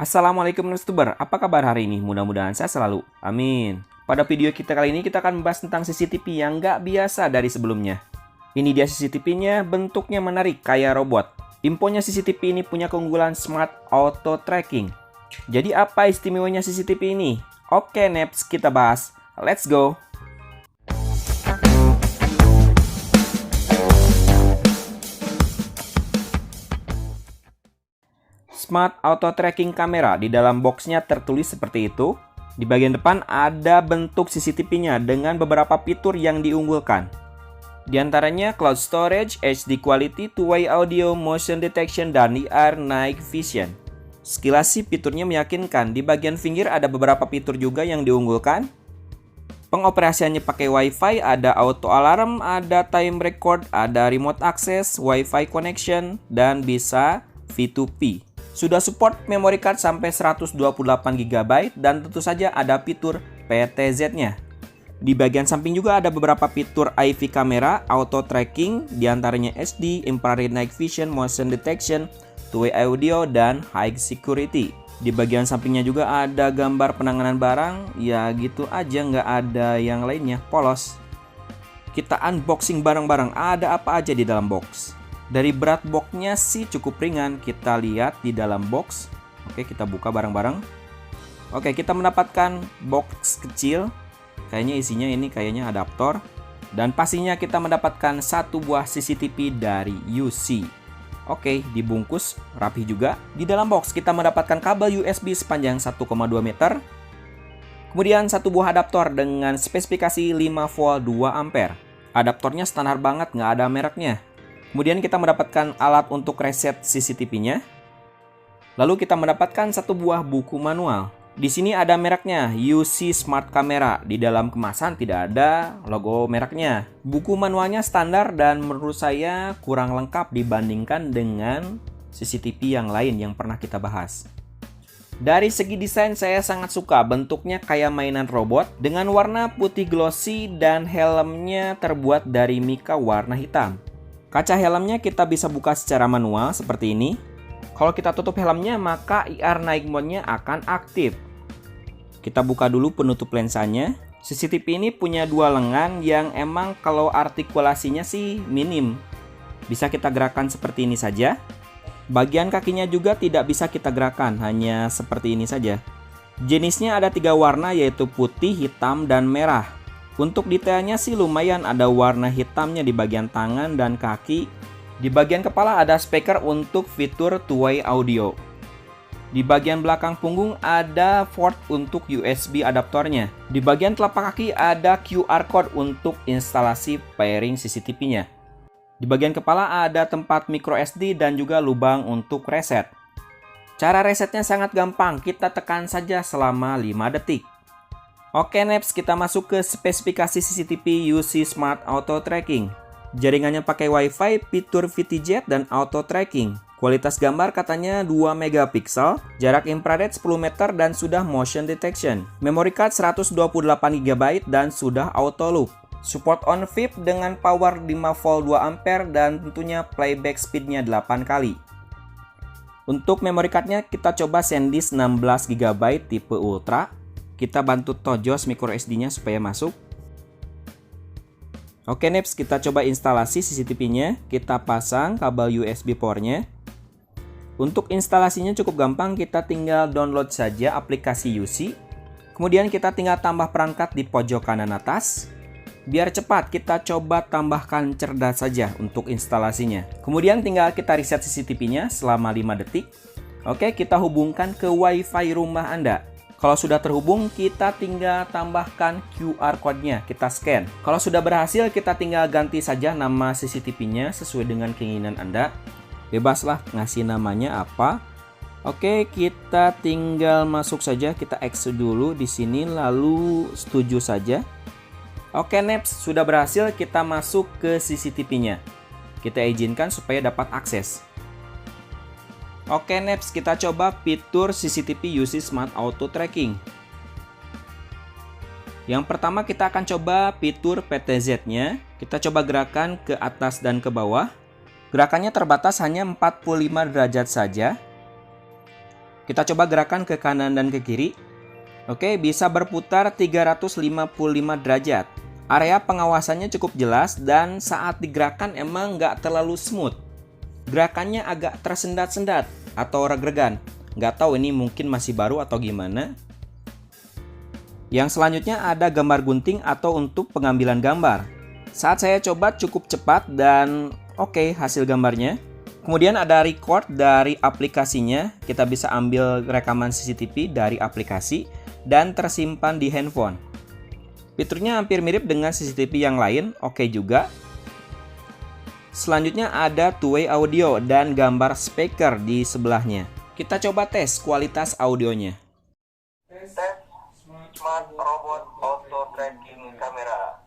Assalamualaikum YouTuber, apa kabar hari ini? Mudah-mudahan saya selalu. Amin. Pada video kita kali ini kita akan membahas tentang CCTV yang nggak biasa dari sebelumnya. Ini dia CCTV-nya, bentuknya menarik kayak robot. Infonya CCTV ini punya keunggulan Smart Auto Tracking. Jadi apa istimewanya CCTV ini? Oke, next kita bahas. Let's go! Smart Auto Tracking Camera. Di dalam boxnya tertulis seperti itu. Di bagian depan ada bentuk CCTV-nya dengan beberapa fitur yang diunggulkan. Di antaranya Cloud Storage, HD Quality, Two-Way Audio, Motion Detection, dan IR Night Vision. Sekilas sih fiturnya meyakinkan. Di bagian pinggir ada beberapa fitur juga yang diunggulkan. Pengoperasiannya pakai Wi-Fi, ada auto alarm, ada time record, ada remote access, Wi-Fi connection, dan bisa V2P. Sudah support memory card sampai 128 GB dan tentu saja ada fitur PTZ-nya. Di bagian samping juga ada beberapa fitur IV kamera, auto tracking, diantaranya HD, infrared night vision, motion detection, two-way audio, dan high security. Di bagian sampingnya juga ada gambar penanganan barang, ya gitu aja nggak ada yang lainnya, polos. Kita unboxing barang-barang, ada apa aja di dalam box. Dari berat boxnya sih cukup ringan, kita lihat di dalam box. Oke, kita buka barang-barang. Oke, kita mendapatkan box kecil. Kayaknya isinya ini kayaknya adaptor. Dan pastinya kita mendapatkan satu buah CCTV dari UC. Oke, dibungkus rapi juga. Di dalam box kita mendapatkan kabel USB sepanjang 1,2 meter. Kemudian satu buah adaptor dengan spesifikasi 5 volt 2 ampere. Adaptornya standar banget, nggak ada mereknya. Kemudian kita mendapatkan alat untuk reset CCTV-nya. Lalu kita mendapatkan satu buah buku manual. Di sini ada mereknya, UC Smart Camera. Di dalam kemasan tidak ada logo mereknya. Buku manualnya standar dan menurut saya kurang lengkap dibandingkan dengan CCTV yang lain yang pernah kita bahas. Dari segi desain saya sangat suka, bentuknya kayak mainan robot dengan warna putih glossy dan helmnya terbuat dari mika warna hitam. Kaca helmnya kita bisa buka secara manual seperti ini. Kalau kita tutup helmnya maka IR night mode-nya akan aktif. Kita buka dulu penutup lensanya. CCTV ini punya dua lengan yang emang kalau artikulasinya sih minim. Bisa kita gerakan seperti ini saja. Bagian kakinya juga tidak bisa kita gerakan, hanya seperti ini saja. Jenisnya ada 3 warna yaitu putih, hitam, dan merah. Untuk detailnya sih lumayan, ada warna hitamnya di bagian tangan dan kaki. Di bagian kepala ada speaker untuk fitur two-way audio. Di bagian belakang punggung ada port untuk USB adaptornya. Di bagian telapak kaki ada QR code untuk instalasi pairing CCTV-nya. Di bagian kepala ada tempat micro SD dan juga lubang untuk reset. Cara resetnya sangat gampang, kita tekan saja selama 5 detik. Oke, next kita masuk ke spesifikasi CCTV UC Smart Auto Tracking. Jaringannya pakai Wi-Fi, fitur VTZ, dan auto tracking. Kualitas gambar katanya 2 megapiksel, jarak infrared 10 meter, dan sudah motion detection. Memory card 128 GB dan sudah auto loop. Support on VIP dengan power 5 volt 2 ampere dan tentunya playback speednya 8 kali. Untuk memory cardnya kita coba SanDisk 16 GB tipe Ultra. Kita bantu tojos micro SD-nya supaya masuk. Oke, next kita coba instalasi CCTV-nya. Kita pasang kabel USB power-nya. Untuk instalasinya cukup gampang, kita tinggal download saja aplikasi UC. Kemudian kita tinggal tambah perangkat di pojok kanan atas. Biar cepat, kita coba tambahkan cerdas saja untuk instalasinya. Kemudian tinggal kita reset CCTV-nya selama 5 detik. Oke, kita hubungkan ke Wi-Fi rumah Anda. Kalau sudah terhubung, kita tinggal tambahkan QR code-nya, kita scan. Kalau sudah berhasil, kita tinggal ganti saja nama CCTV-nya sesuai dengan keinginan Anda. Bebaslah ngasih namanya apa. Oke, kita tinggal masuk saja, kita exit dulu di sini, lalu setuju saja. Oke, next, sudah berhasil, kita masuk ke CCTV-nya. Kita izinkan supaya dapat akses. Oke, next kita coba fitur CCTV UC Smart Auto Tracking. Yang pertama kita akan coba fitur PTZ-nya. Kita coba gerakan ke atas dan ke bawah. Gerakannya terbatas hanya 45 derajat saja. Kita coba gerakan ke kanan dan ke kiri. Oke, bisa berputar 355 derajat. Area pengawasannya cukup jelas dan saat digerakkan emang nggak terlalu smooth. Gerakannya agak tersendat-sendat atau reg-regan. Nggak tahu ini mungkin masih baru atau gimana. Yang selanjutnya ada gambar gunting atau untuk pengambilan gambar. Saat saya coba cukup cepat dan oke hasil gambarnya. Kemudian ada record dari aplikasinya. Kita bisa ambil rekaman CCTV dari aplikasi dan tersimpan di handphone. Fiturnya hampir mirip dengan CCTV yang lain, oke juga. Selanjutnya ada two-way audio dan gambar speaker di sebelahnya. Kita coba tes kualitas audionya. Tes Smart Robot Auto Tracking Kamera.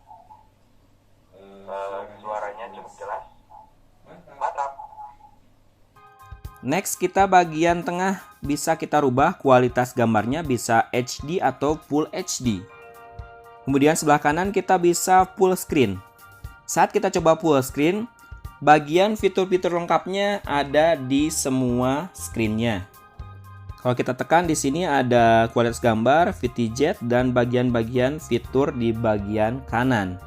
Suaranya cukup jelas. Mantap. Next, kita bagian tengah bisa kita rubah kualitas gambarnya bisa HD atau Full HD. Kemudian sebelah kanan kita bisa full screen. Saat kita coba full screen, bagian fitur-fitur lengkapnya ada di semua screen-nya. Kalau kita tekan di sini ada kualitas gambar, VTJ dan bagian-bagian fitur di bagian kanan.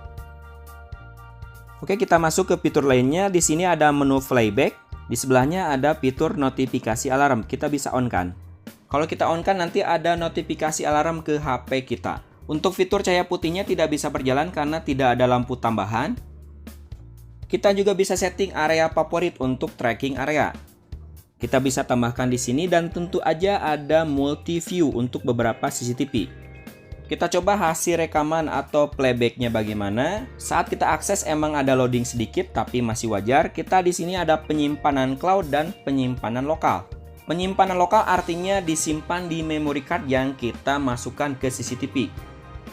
Oke, kita masuk ke fitur lainnya. Di sini ada menu playback. Di sebelahnya ada fitur notifikasi alarm. Kita bisa on-kan. Kalau kita on-kan nanti ada notifikasi alarm ke HP kita. Untuk fitur cahaya putihnya tidak bisa berjalan karena tidak ada lampu tambahan. Kita juga bisa setting area favorit untuk tracking area. Kita bisa tambahkan di sini dan tentu aja ada multi view untuk beberapa CCTV. Kita coba hasil rekaman atau playbacknya bagaimana. Saat kita akses emang ada loading sedikit tapi masih wajar. Kita di sini ada penyimpanan cloud dan penyimpanan lokal. Penyimpanan lokal artinya disimpan di memory card yang kita masukkan ke CCTV.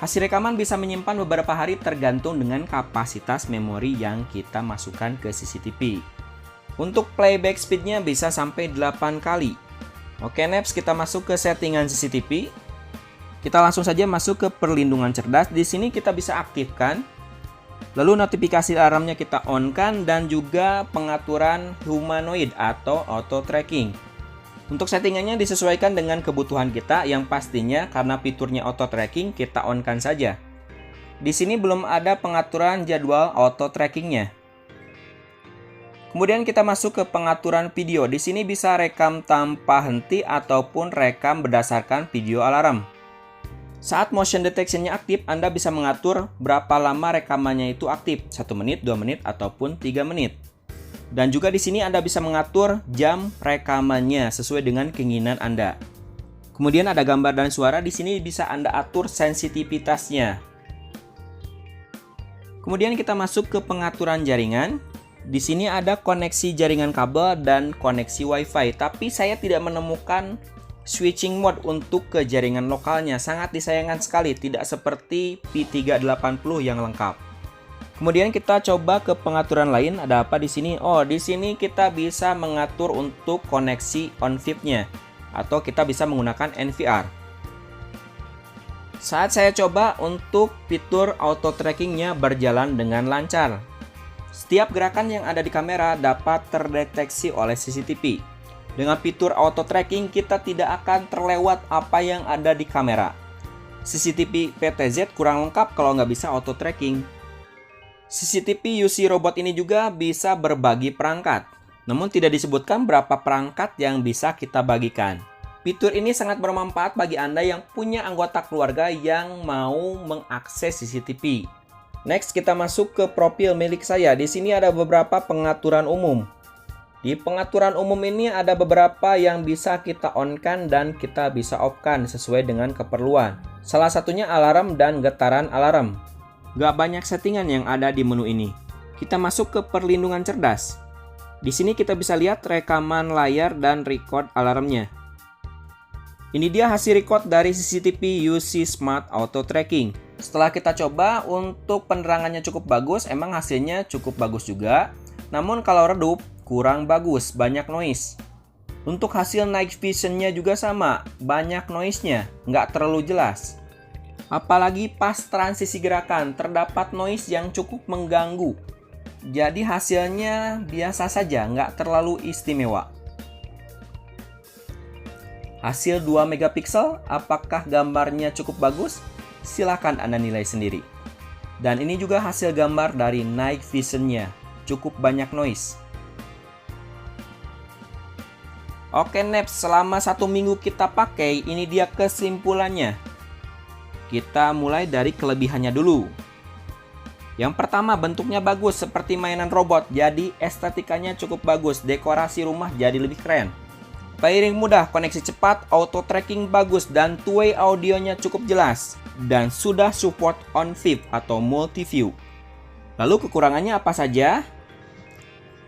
Hasil rekaman bisa menyimpan beberapa hari tergantung dengan kapasitas memori yang kita masukkan ke CCTV. Untuk playback speednya bisa sampai 8 kali. Oke, next kita masuk ke settingan CCTV. Kita langsung saja masuk ke perlindungan cerdas. Di sini kita bisa aktifkan. Lalu notifikasi alarmnya kita on-kan dan juga pengaturan humanoid atau auto tracking. Untuk settingannya disesuaikan dengan kebutuhan kita, yang pastinya karena fiturnya auto tracking kita on-kan saja. Di sini belum ada pengaturan jadwal auto trackingnya. Kemudian kita masuk ke pengaturan video. Di sini bisa rekam tanpa henti ataupun rekam berdasarkan video alarm. Saat motion detection-nya aktif, Anda bisa mengatur berapa lama rekamannya itu aktif, 1 menit, 2 menit, ataupun 3 menit. Dan juga di sini Anda bisa mengatur jam rekamannya sesuai dengan keinginan Anda. Kemudian ada gambar dan suara. Di sini bisa Anda atur sensitivitasnya. Kemudian kita masuk ke pengaturan jaringan. Di sini ada koneksi jaringan kabel dan koneksi WiFi. Tapi saya tidak menemukan switching mode untuk ke jaringan lokalnya. Sangat disayangkan sekali, tidak seperti P380 yang lengkap. Kemudian kita coba ke pengaturan lain. Ada apa di sini? Oh, di sini kita bisa mengatur untuk koneksi on-VIP-nya atau kita bisa menggunakan NVR. Saat saya coba untuk fitur auto tracking-nya berjalan dengan lancar. Setiap gerakan yang ada di kamera dapat terdeteksi oleh CCTV. Dengan fitur auto tracking kita tidak akan terlewat apa yang ada di kamera. CCTV PTZ kurang lengkap kalau nggak bisa auto tracking. CCTV UC robot ini juga bisa berbagi perangkat, namun tidak disebutkan berapa perangkat yang bisa kita bagikan. Fitur ini sangat bermanfaat bagi Anda yang punya anggota keluarga yang mau mengakses CCTV. Next kita masuk ke profil milik saya. Di sini ada beberapa pengaturan umum. Di pengaturan umum ini ada beberapa yang bisa kita on-kan dan kita bisa off-kan sesuai dengan keperluan. Salah satunya alarm dan getaran alarm. Gak banyak settingan yang ada di menu ini. Kita masuk ke perlindungan cerdas. Di sini kita bisa lihat rekaman layar dan record alarmnya. Ini dia hasil record dari CCTV UC Smart Auto Tracking. Setelah kita coba, untuk penerangannya cukup bagus, emang hasilnya cukup bagus juga. Namun kalau redup, kurang bagus, banyak noise. Untuk hasil night vision-nya juga sama, banyak noise-nya, nggak terlalu jelas. Apalagi pas transisi gerakan, terdapat noise yang cukup mengganggu. Jadi hasilnya biasa saja, nggak terlalu istimewa. Hasil 2 megapiksel, apakah gambarnya cukup bagus? Silahkan Anda nilai sendiri. Dan ini juga hasil gambar dari night vision-nya, cukup banyak noise. Oke Neps, selama 1 minggu kita pakai, ini dia kesimpulannya. Kita mulai dari kelebihannya dulu. Yang pertama, bentuknya bagus seperti mainan robot, jadi estetikanya cukup bagus, dekorasi rumah jadi lebih keren. Pairing mudah, koneksi cepat, auto tracking bagus, dan two-way audionya cukup jelas. Dan sudah support on VIP atau multi view. Lalu kekurangannya apa saja?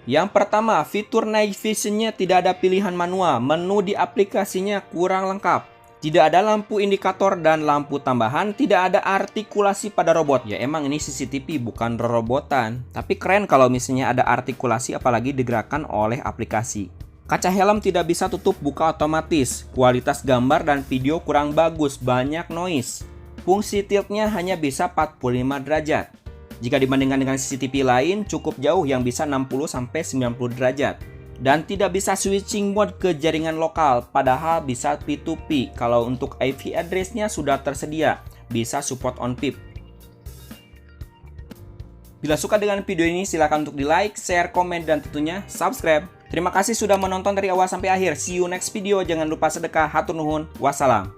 Yang pertama, fitur night vision-nya tidak ada pilihan manual, menu di aplikasinya kurang lengkap. Tidak ada lampu indikator dan lampu tambahan, tidak ada artikulasi pada robot. Ya emang ini CCTV bukan robotan. Tapi keren kalau misalnya ada artikulasi apalagi digerakkan oleh aplikasi. Kaca helm tidak bisa tutup buka otomatis. Kualitas gambar dan video kurang bagus, banyak noise. Fungsi tiltnya hanya bisa 45 derajat. Jika dibandingkan dengan CCTV lain, cukup jauh yang bisa 60-90 derajat. Dan tidak bisa switching mode ke jaringan lokal, padahal bisa P2P. Kalau untuk IP address-nya sudah tersedia, bisa support on PIP. Bila suka dengan video ini, silakan untuk di like, share, komen, dan tentunya subscribe. Terima kasih sudah menonton dari awal sampai akhir. See you next video. Jangan lupa sedekah. Hatur nuhun. Wassalam.